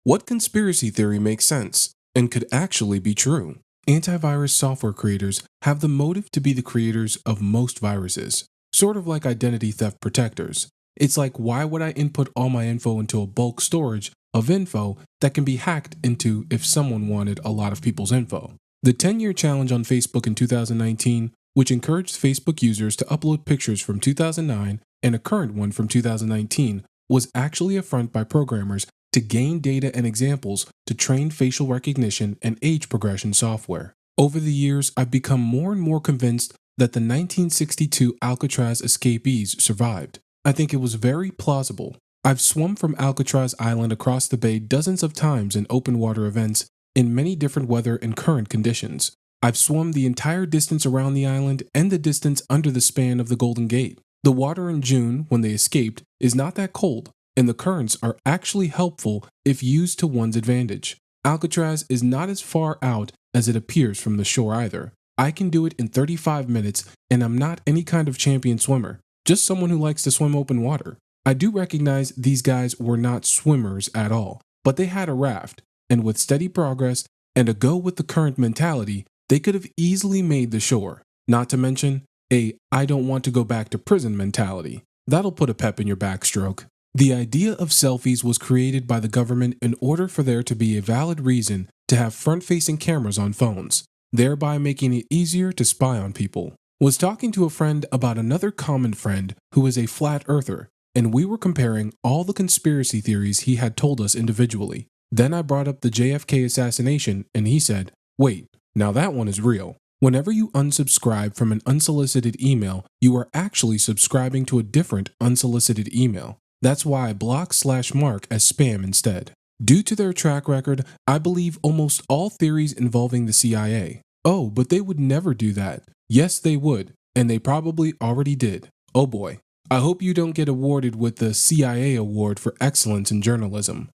What conspiracy theory makes sense and could actually be true? Antivirus software creators have the motive to be the creators of most viruses, sort of like identity theft protectors. It's like, why would I input all my info into a bulk storage of info that can be hacked into if someone wanted a lot of people's info? The 10-year challenge on Facebook in 2019, which encouraged Facebook users to upload pictures from 2009 and a current one from 2019, was actually a front by programmers to gain data and examples to train facial recognition and age progression software. Over the years, I've become more and more convinced that the 1962 Alcatraz escapees survived. I think it was very plausible. I've swum from Alcatraz Island across the bay dozens of times in open water events in many different weather and current conditions. I've swum the entire distance around the island and the distance under the span of the Golden Gate. The water in June, when they escaped, is not that cold, and the currents are actually helpful if used to one's advantage. Alcatraz is not as far out as it appears from the shore either. I can do it in 35 minutes, and I'm not any kind of champion swimmer, just someone who likes to swim open water. I do recognize these guys were not swimmers at all, but they had a raft, and with steady progress and a go with the current mentality, they could have easily made the shore. Not to mention a I don't want to go back to prison mentality. That'll put a pep in your backstroke. The idea of selfies was created by the government in order for there to be a valid reason to have front-facing cameras on phones, thereby making it easier to spy on people. Was talking to a friend about another common friend who is a flat earther, and we were comparing all the conspiracy theories he had told us individually. Then I brought up the JFK assassination, and he said, "Wait, now that one is real." Whenever you unsubscribe from an unsolicited email, you are actually subscribing to a different unsolicited email. That's why I block/mark as spam instead. Due to their track record, I believe almost all theories involving the CIA. Oh, but they would never do that. Yes, they would, and they probably already did. Oh boy. I hope you don't get awarded with the CIA Award for Excellence in Journalism.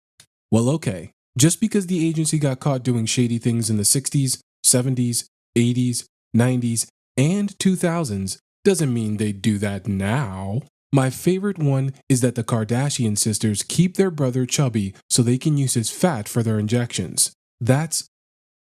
Well, okay. Just because the agency got caught doing shady things in the 60s, 70s, 80s, 90s, and 2000s doesn't mean they'd do that now. My favorite one is that the Kardashian sisters keep their brother chubby so they can use his fat for their injections. That's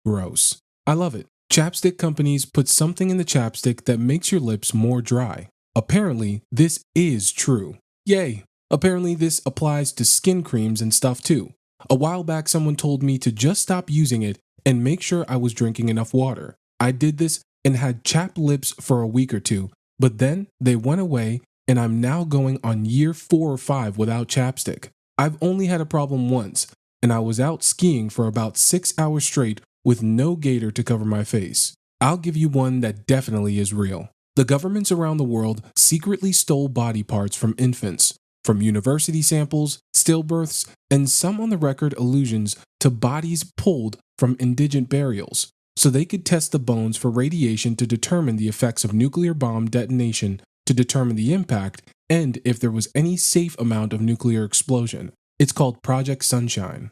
gross. I love it. Chapstick companies put something in the chapstick that makes your lips more dry. Apparently, this is true. Yay! Apparently, this applies to skin creams and stuff too. A while back, someone told me to just stop using it and make sure I was drinking enough water. I did this and had chapped lips for a week or two, but then they went away and I'm now going on year 4 or 5 without chapstick. I've only had a problem once, and I was out skiing for about 6 hours straight with no gaiter to cover my face. I'll give you one that definitely is real. The governments around the world secretly stole body parts from infants, from university samples, stillbirths, and some on the record allusions to bodies pulled from indigent burials, so they could test the bones for radiation to determine the effects of nuclear bomb detonation, to determine the impact, and if there was any safe amount of nuclear explosion. It's called Project Sunshine.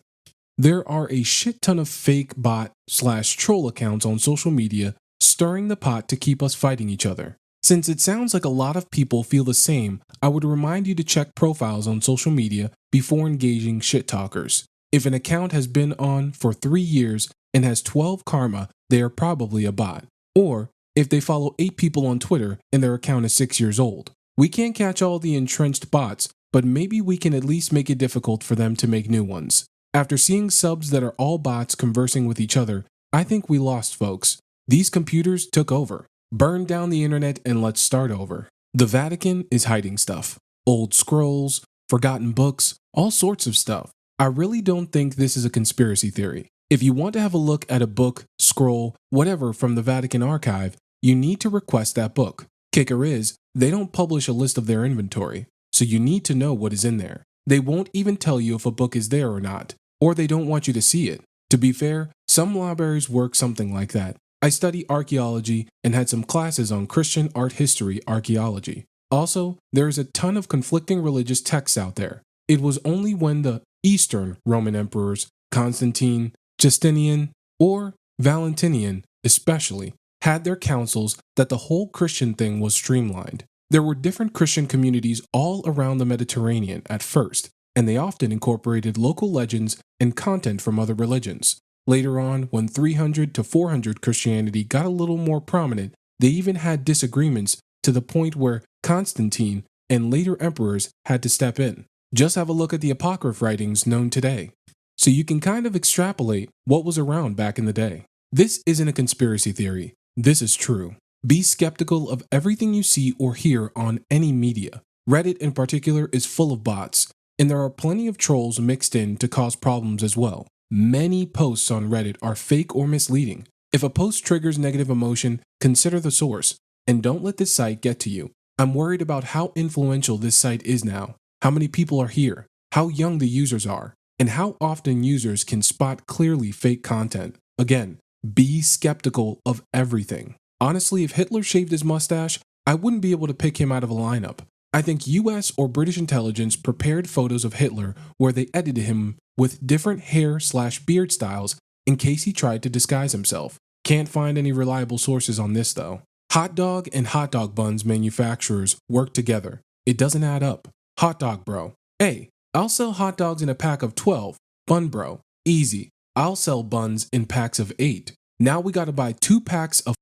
There are a shit ton of fake bot/troll accounts on social media stirring the pot to keep us fighting each other. Since it sounds like a lot of people feel the same, I would remind you to check profiles on social media before engaging shit talkers. If an account has been on for 3 years and has 12 karma, they are probably a bot. Or if they follow 8 people on Twitter and their account is 6 years old. We can't catch all the entrenched bots, but maybe we can at least make it difficult for them to make new ones. After seeing subs that are all bots conversing with each other, I think we lost, folks. These computers took over. Burn down the internet and let's start over. The Vatican is hiding stuff. Old scrolls, forgotten books, all sorts of stuff. I really don't think this is a conspiracy theory. If you want to have a look at a book, scroll, whatever from the Vatican archive, you need to request that book. Kicker is, they don't publish a list of their inventory, so you need to know what is in there. They won't even tell you if a book is there or not, or they don't want you to see it. To be fair, some libraries work something like that. I study archaeology and had some classes on Christian art history archaeology. Also, there is a ton of conflicting religious texts out there. It was only when the Eastern Roman emperors, Constantine, Justinian, or Valentinian especially, had their councils that the whole Christian thing was streamlined. There were different Christian communities all around the Mediterranean at first, and they often incorporated local legends and content from other religions. Later on, when 300 to 400 Christianity got a little more prominent, they even had disagreements to the point where Constantine and later emperors had to step in. Just have a look at the apocryph writings known today, so you can kind of extrapolate what was around back in the day. This isn't a conspiracy theory. This is true. Be skeptical of everything you see or hear on any media. Reddit in particular is full of bots, and there are plenty of trolls mixed in to cause problems as well. Many posts on Reddit are fake or misleading. If a post triggers negative emotion, consider the source, and don't let this site get to you. I'm worried about how influential this site is now, how many people are here, how young the users are, and how often users can spot clearly fake content. Again, be skeptical of everything. Honestly, if Hitler shaved his mustache, I wouldn't be able to pick him out of a lineup. I think US or British intelligence prepared photos of Hitler where they edited him with different hair/beard styles in case he tried to disguise himself. Can't find any reliable sources on this though. Hot dog and hot dog buns manufacturers work together. It doesn't add up. Hot dog bro. Hey, I'll sell hot dogs in a pack of 12. Bun bro. Easy. I'll sell buns in packs of 8. Now we gotta buy 2 packs of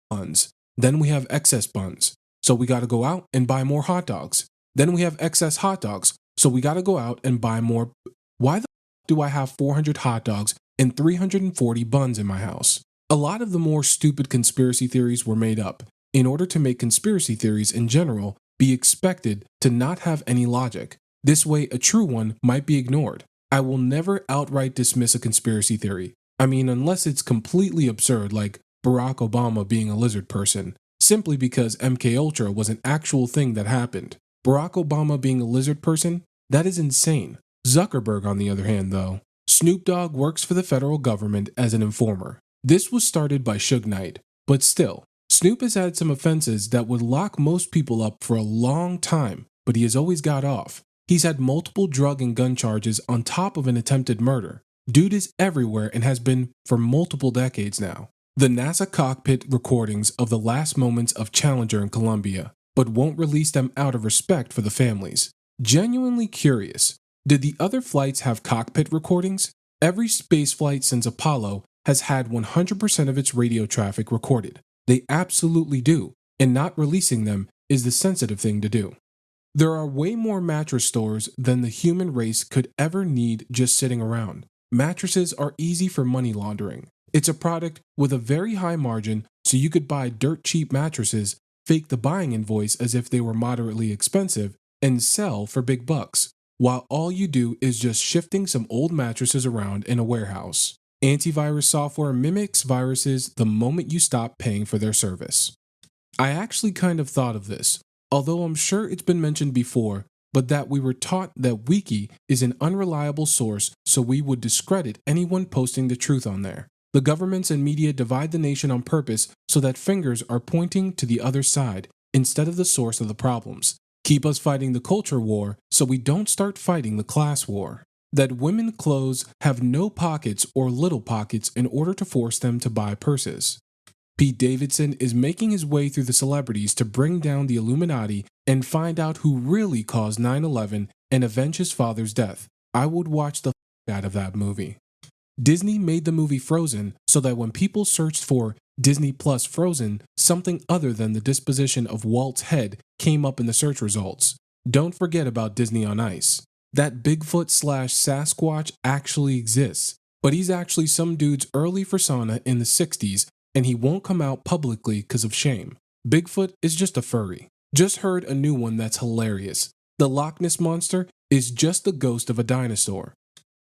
buns. Then we have excess buns. So we gotta go out and buy more hot dogs. Then we have excess hot dogs. So we gotta go out and buy more. Why the do I have 400 hot dogs and 340 buns in my house? A lot of the more stupid conspiracy theories were made up in order to make conspiracy theories in general be expected to not have any logic. This way, a true one might be ignored. I will never outright dismiss a conspiracy theory. I mean, unless it's completely absurd, like Barack Obama being a lizard person, simply because MKUltra was an actual thing that happened. Barack Obama being a lizard person? That is insane. Zuckerberg, on the other hand, though. Snoop Dogg works for the federal government as an informer. This was started by Suge Knight, but still, Snoop has had some offenses that would lock most people up for a long time, but he has always got off. He's had multiple drug and gun charges on top of an attempted murder. Dude is everywhere and has been for multiple decades now. The NASA cockpit recordings of the last moments of Challenger in Columbia, but won't release them out of respect for the families. Genuinely curious, did the other flights have cockpit recordings? Every spaceflight since Apollo has had 100% of its radio traffic recorded. They absolutely do, and not releasing them is the sensitive thing to do. There are way more mattress stores than the human race could ever need just sitting around. Mattresses are easy for money laundering. It's a product with a very high margin, so you could buy dirt cheap mattresses, fake the buying invoice as if they were moderately expensive, and sell for big bucks, while all you do is just shifting some old mattresses around in a warehouse. Antivirus software mimics viruses the moment you stop paying for their service. I actually kind of thought of this, although I'm sure it's been mentioned before, but that we were taught that Wiki is an unreliable source, so we would discredit anyone posting the truth on there. The governments and media divide the nation on purpose so that fingers are pointing to the other side instead of the source of the problems. Keep us fighting the culture war so we don't start fighting the class war. That women's clothes have no pockets or little pockets in order to force them to buy purses. Pete Davidson is making his way through the celebrities to bring down the Illuminati and find out who really caused 9/11 and avenge his father's death. I would watch the out of that movie. Disney made the movie Frozen so that when people searched for Disney Plus Frozen, something other than the disposition of Walt's head came up in the search results. Don't forget about Disney on Ice. That Bigfoot/Sasquatch actually exists, but he's actually some dude's early persona in the 60s, and he won't come out publicly because of shame. Bigfoot is just a furry. Just heard a new one that's hilarious. The Loch Ness Monster is just the ghost of a dinosaur.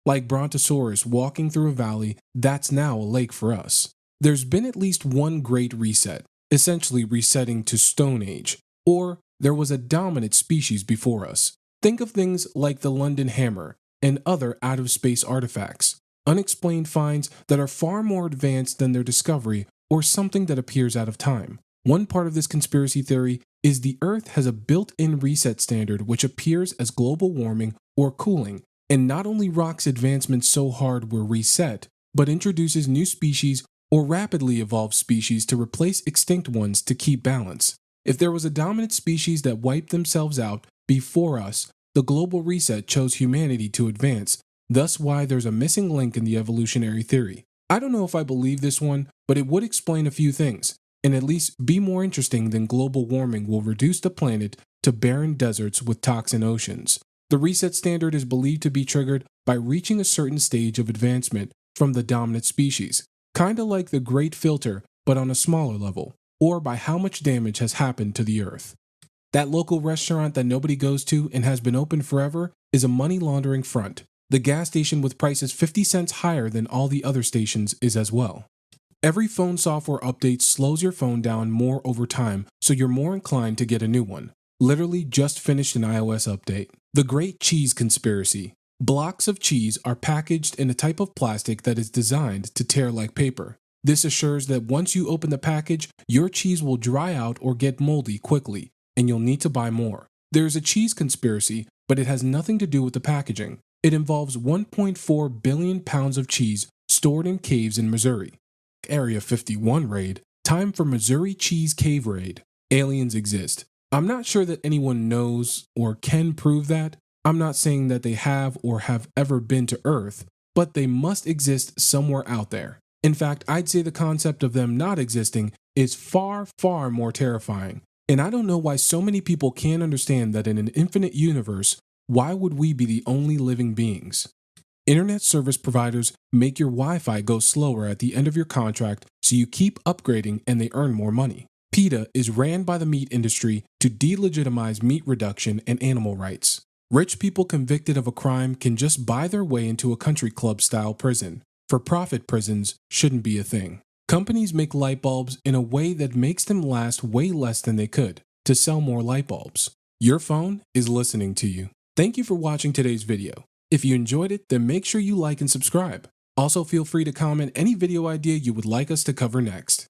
Like Brontosaurus walking through a valley, that's now a lake for us. There's been at least one great reset, essentially resetting to Stone Age, or there was a dominant species before us. Think of things like the London Hammer and other out-of-space artifacts, unexplained finds that are far more advanced than their discovery or something that appears out of time. One part of this conspiracy theory is the Earth has a built-in reset standard which appears as global warming or cooling, and not only rocks advancements so hard we're reset, but introduces new species or rapidly evolved species to replace extinct ones to keep balance. If there was a dominant species that wiped themselves out before us, The global reset chose humanity to advance, thus why there's a missing link in the evolutionary theory. I don't know if I believe this one, but it would explain a few things, and at least be more interesting than global warming will reduce the planet to barren deserts with toxin oceans. The reset standard is believed to be triggered by reaching a certain stage of advancement from the dominant species, kinda like the Great Filter but on a smaller level, or by how much damage has happened to the Earth. That local restaurant that nobody goes to and has been open forever is a money laundering front. The gas station with prices 50 cents higher than all the other stations is as well. Every phone software update slows your phone down more over time, so you're more inclined to get a new one. Literally just finished an iOS update. The Great Cheese Conspiracy. Blocks of cheese are packaged in a type of plastic that is designed to tear like paper. This assures that once you open the package, your cheese will dry out or get moldy quickly, and you'll need to buy more. There is a cheese conspiracy, but it has nothing to do with the packaging. It involves 1.4 billion pounds of cheese stored in caves in Missouri. Area 51 raid. Time for Missouri Cheese Cave raid. Aliens exist. I'm not sure that anyone knows or can prove that. I'm not saying that they have or have ever been to Earth, but they must exist somewhere out there. In fact, I'd say the concept of them not existing is far, far more terrifying. And I don't know why so many people can't understand that in an infinite universe, why would we be the only living beings? Internet service providers make your Wi-Fi go slower at the end of your contract so you keep upgrading and they earn more money. PETA is ran by the meat industry to delegitimize meat reduction and animal rights. Rich people convicted of a crime can just buy their way into a country club-style prison. For-profit prisons shouldn't be a thing. Companies make light bulbs in a way that makes them last way less than they could to sell more light bulbs. Your phone is listening to you. Thank you for watching today's video. If you enjoyed it, then make sure you like and subscribe. Also, feel free to comment any video idea you would like us to cover next.